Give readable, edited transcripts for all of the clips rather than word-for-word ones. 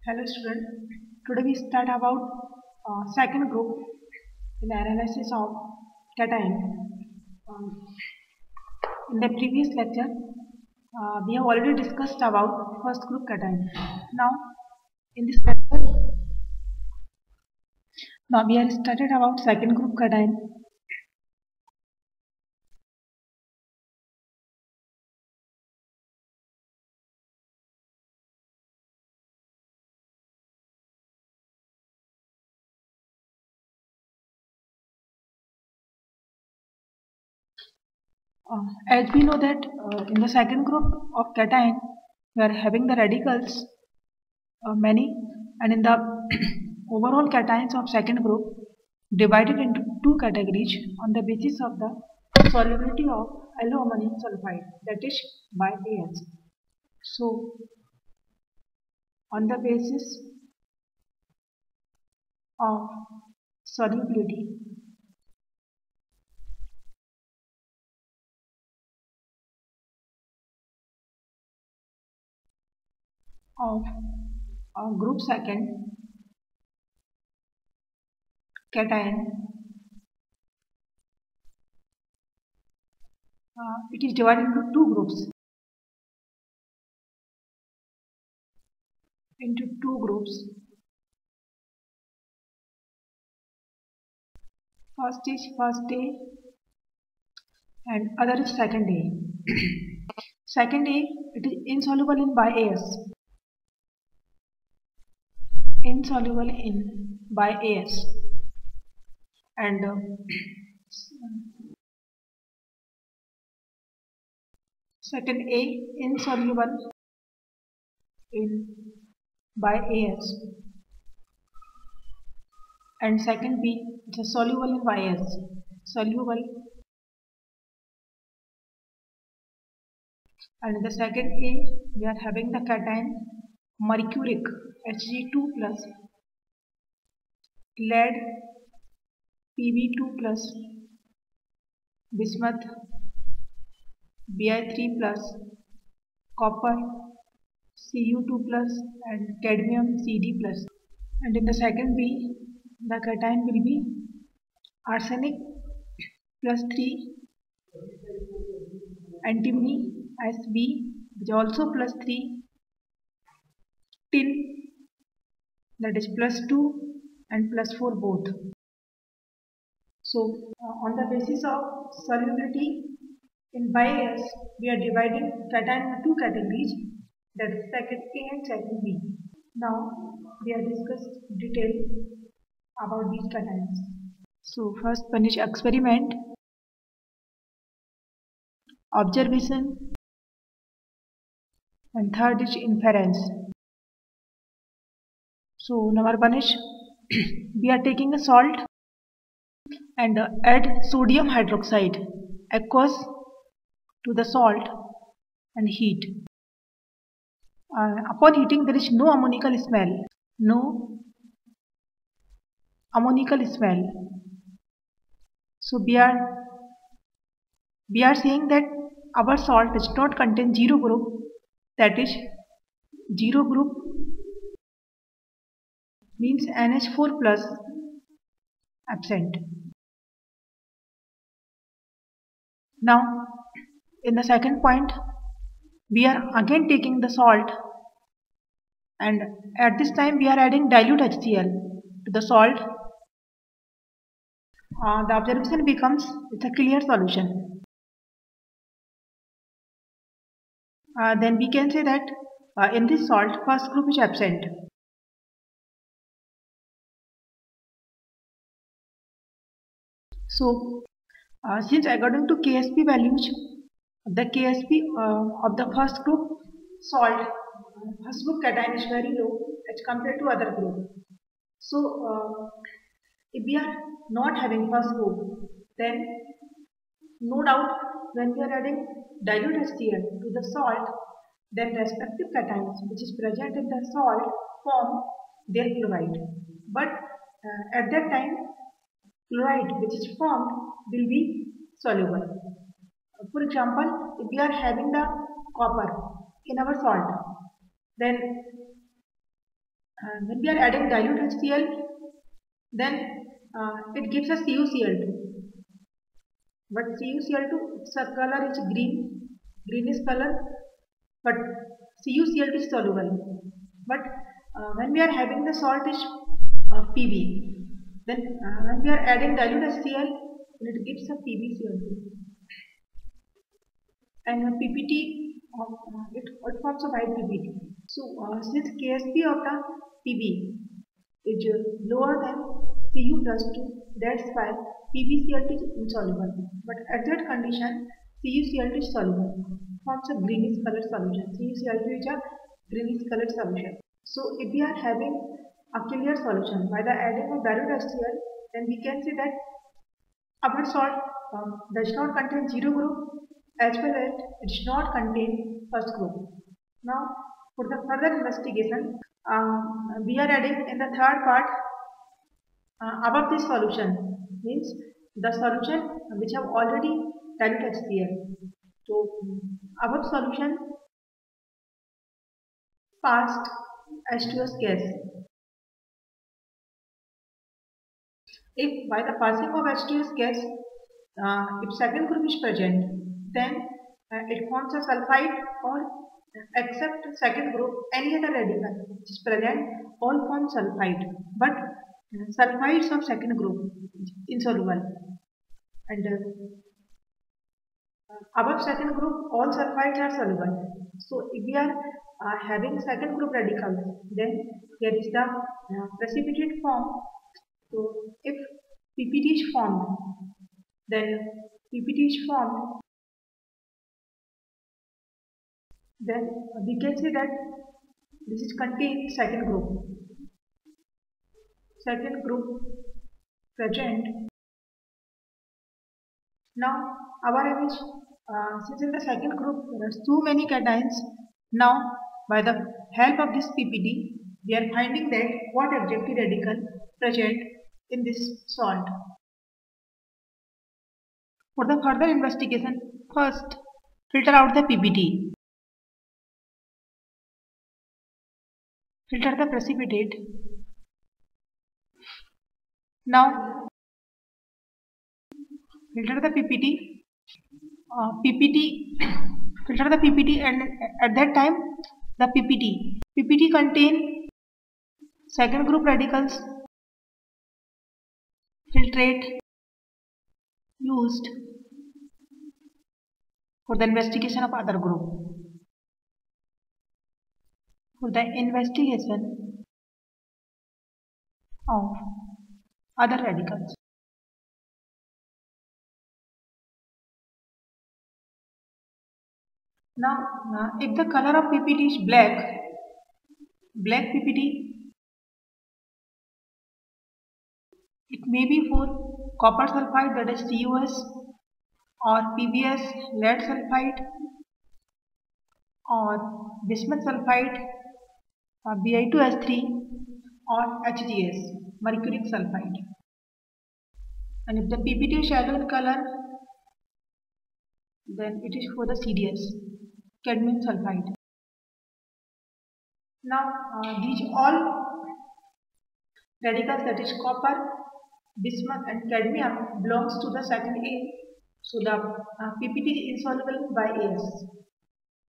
Hello student. Today we start about second group in analysis of cation. Um, in the previous lecture, we have already discussed about first group cation. Now, in this lecture, now we have started about second group cation. As we know that in the second group of cation, we are having the radicals many, and in the overall cations of second group divided into two categories on the basis of the solubility of aluminum sulfide, that is by AS. So on the basis of solubility of group second cation, it is divided into two groups. First is first A and other is second A. Second A, it is insoluble in by AS. Insoluble in by AS. And second A, insoluble in by AS. And second B, it is soluble in by AS. Soluble. And in the second A, we are having the cation mercuric Hg2 plus, lead Pb2 plus, bismuth Bi3 plus, copper Cu2 plus, and cadmium Cd plus. And in the second B, the cation will be arsenic plus 3, antimony Sb, which is also plus 3, tin, that is plus 2 and plus 4 both. So on the basis of solubility in bi-AS, we are dividing cation into two categories, that is second A and second B. Now we are discussed detail about these cations. So first one is experiment, observation, and third is inference. So number one is we are taking a salt and add sodium hydroxide aqueous to the salt and heat. Upon heating, there is no ammoniacal smell. No ammoniacal smell. So we are saying that our salt does not contain zero group, that is zero group means NH4 plus absent. Now in the second point, we are again taking the salt, and at this time we are adding dilute HCl to the salt. The observation becomes it's a clear solution. Then we can say that in this salt, first group is absent. So since according to KSP values, the KSP of the first group salt, first group cation is very low as compared to other group. So if we are not having first group, then no doubt when we are adding dilute HCl to the salt, then respective cations which is present in the salt form their chloride. But at that time, chloride which is formed will be soluble. For example, if we are having the copper in our salt, then When we are adding dilute HCl, then it gives us CuCl2. But CuCl2, its color is green, greenish color, but CuCl2 is soluble. But when we are having the salt is Pb, then when we are adding dilute HCl, it gives a PbCl2. And PPT it forms a white PPT. So since KSP of the PB is lower than Cu plus 2, that's why PbCl2 is insoluble. But at that condition, CuCl2 is soluble, forms a greenish color solution. CuCl2 is a greenish color solution. So if we are having a clear solution by the adding of dilute HCl, then we can say that our salt does not contain zero group as well as it does not contain first group. Now, for the further investigation, we are adding in the third part above this solution means the solution which have already dilute HCl. So, above solution passed H2S gas. If by the passing of H2S gas, if second group is present, then it forms a sulfide or except second group, any other radical which is present, all form sulfide. But sulfides of second group insoluble, and above second group, all sulfides are soluble. So if we are having second group radicals, then here is the precipitate form. So if PPT is formed, then PPT is formed, then we can say that this is contained second group. Second group present. Now our image, since in the second group there are so many cations, now by the help of this PPT, we are finding that what objective radical present in this salt. For the further investigation, first filter out the PPT. Filter the precipitate. Now filter the PPT. Filter the PPT, and at that time the PPT contain second group radicals. Filtrate used for the investigation of other group. For the investigation of other radicals. Now, if the color of PPT is black PPT, it may be for copper sulfide, that is CuS, or PBS, lead sulfide, or bismuth sulfide, Bi2S3, or HGS, mercuric sulfide. And if the PPT is yellow in color, then it is for the CDS, cadmium sulfide. Now, these all radicals, that is copper, bismuth and cadmium, belongs to the second A. So the PPT is insoluble by AS.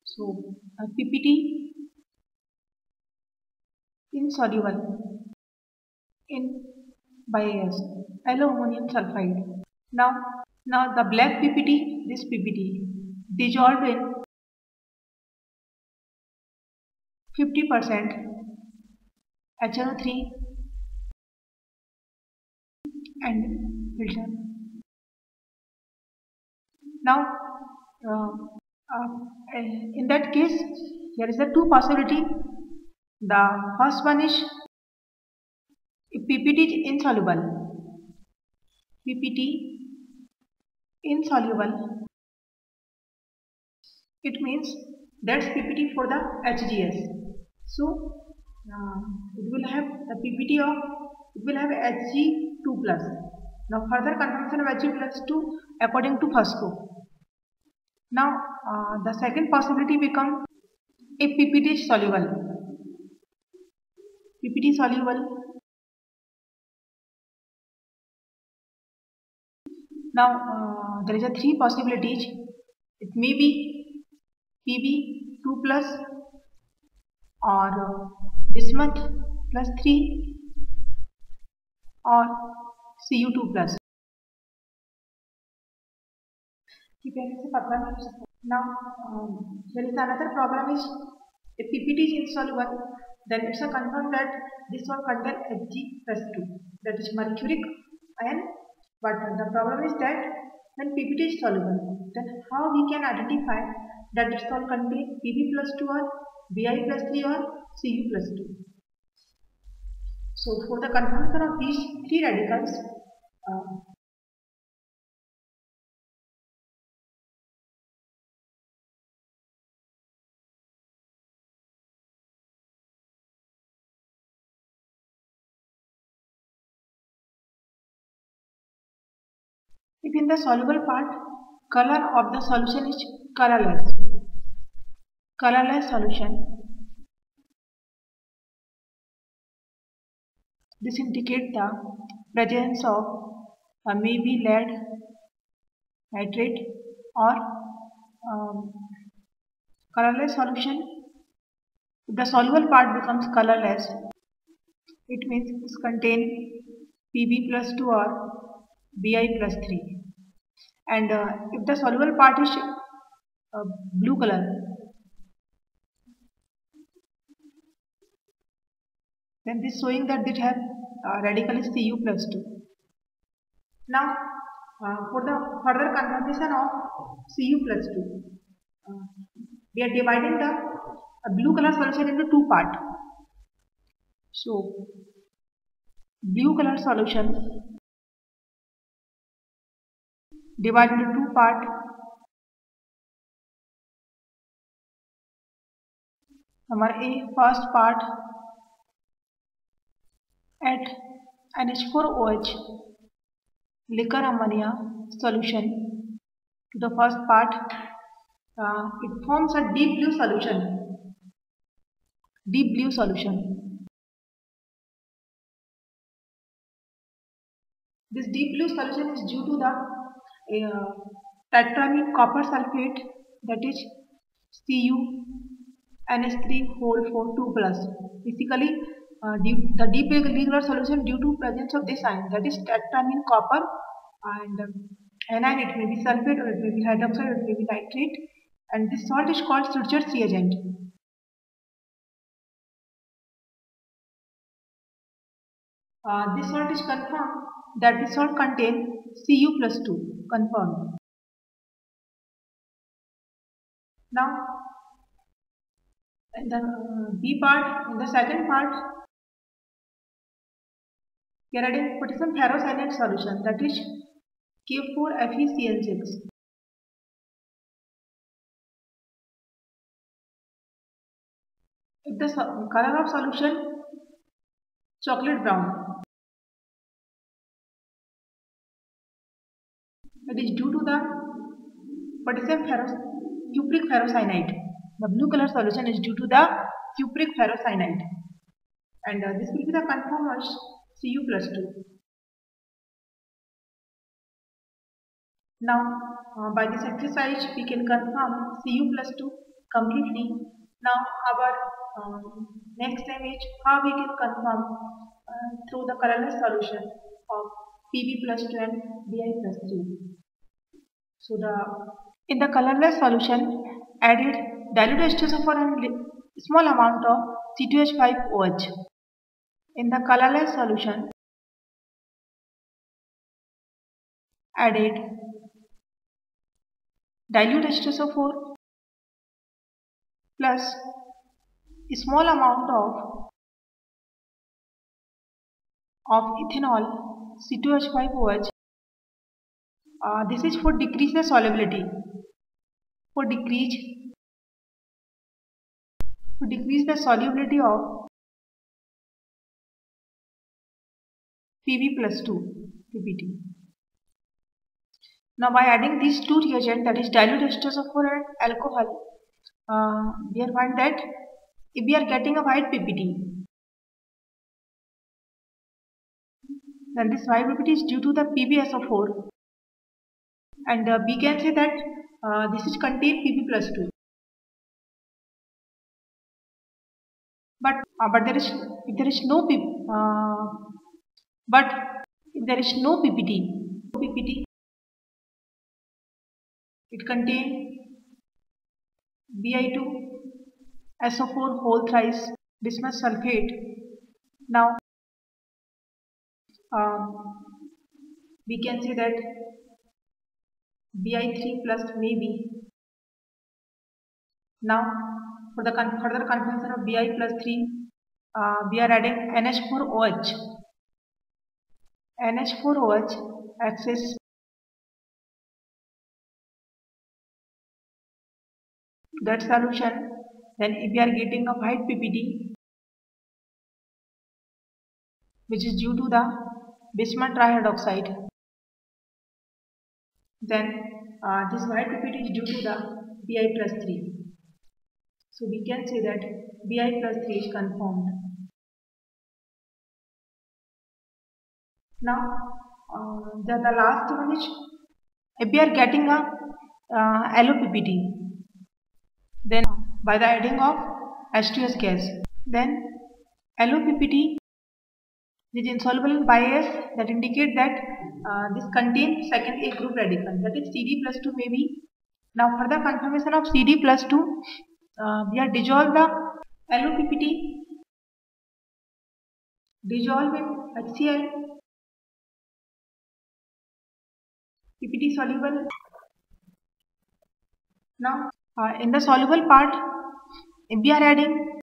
So PPT insoluble in by AS, yellow ammonium sulfide. Now the black PPT, this PPT dissolved in 50% HNO3 and filter. Now in that case, there is a two possibility. The first one is if PPT is insoluble, it means that's PPT for the HGS. So it will have the PPT of, it will have Hg2 plus. Now further conformation of Hg plus 2 according to first group. Now the second possibility becomes if PPT is soluble. PPT soluble. Now there is a three possibilities. It may be Pb 2 plus or bismuth plus 3 or Cu2 plus. Now there is another problem is if PPT is insoluble, then it's a confirmed that this one contains Hg plus 2, that is mercuric ion. But the problem is that when PPT is soluble, then how we can identify that this one contains Pb plus 2 or Bi plus 3 or Cu plus 2. So for the confirmation of these three radicals, if in the soluble part, color of the solution is colorless solution, this indicates the presence of maybe lead nitrate or colorless solution. If the soluble part becomes colorless, it means it contains Pb plus 2 or Bi plus 3. And if the soluble part is blue color, then this showing that it has radical is Cu plus 2. Now for the further confirmation of Cu plus 2, we are dividing the blue color solution into two parts. So blue color solution divided into two parts. हमारा A first part at NH4OH liquor ammonia solution to the first part. It forms a deep blue solution. Deep blue solution. This deep blue solution is due to the tetramine copper sulfate, that is CuNH3 plus. Basically, the deep blue solution due to presence of this ion, that is tetramine copper, and anion, it may be sulfate or it may be hydroxide or it may be nitrate, and this salt is called Sturger's reagent. This salt is confirmed that this salt contains Cu plus 2, confirmed. Now, in the B part, in the second part, we are adding potassium ferrocyanide solution, that is K4FeCN6. If the color of solution chocolate brown, it is due to the cupric ferrocyanide. The blue color solution is due to the cupric ferrocyanide, and this will be the confirmed Cu plus 2. Now, by this exercise, we can confirm Cu plus 2 completely. Now, our next time is how we can confirm through the colorless solution of Pb plus 2 and Bi plus 3. So, in the colorless solution, added dilute H2SO4 and small amount of C2H5OH. In the colorless solution, added dilute H2SO4 plus a small amount of ethanol C2H5OH. This is for decrease the solubility. For decrease the solubility of Pb plus 2 PPT. Now by adding these two reagents, that is dilute H2SO4 and alcohol, we are find that if we are getting a white PPT, then this viability is due to the PbSO4, and we can say that this is contain Pb plus 2. But there is if there is no but if there is no PPT, it contain Bi2 SO4 whole thrice bismuth sulfate. Now we can say that Bi3 plus maybe. Now for the further conformation of Bi plus 3, we are adding NH4OH. NH4OH access that solution. Then if we are getting a white PPT, which is due to the bismuth trihydroxide, then this white PPT is due to the Bi plus 3. So we can say that Bi plus 3 is conformed. Now the last one is, if we are getting a LOPPT, then by the adding of H2S gas, then LOPPT is insoluble in bi-S, that indicate that this contains second A group radical, that is Cd plus 2 maybe. Now for the conformation of Cd plus 2, we are dissolve the LOPPT, dissolve in HCl, PPT soluble. Now in the soluble part, if we are adding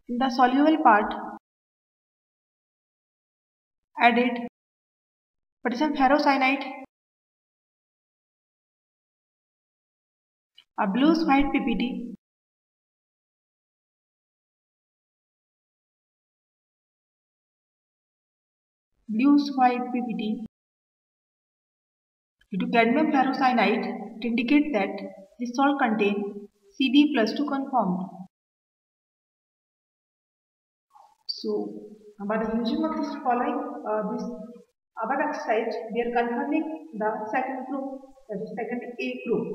in the soluble part, added potassium ferrocyanide, a blues white PPT, blues white PPT, due to cadmium ferrocyanide, it indicates that this salt contains Cd plus 2 conformed. So by the using of this following this above exercise, we are confirming the second group, that is second A group.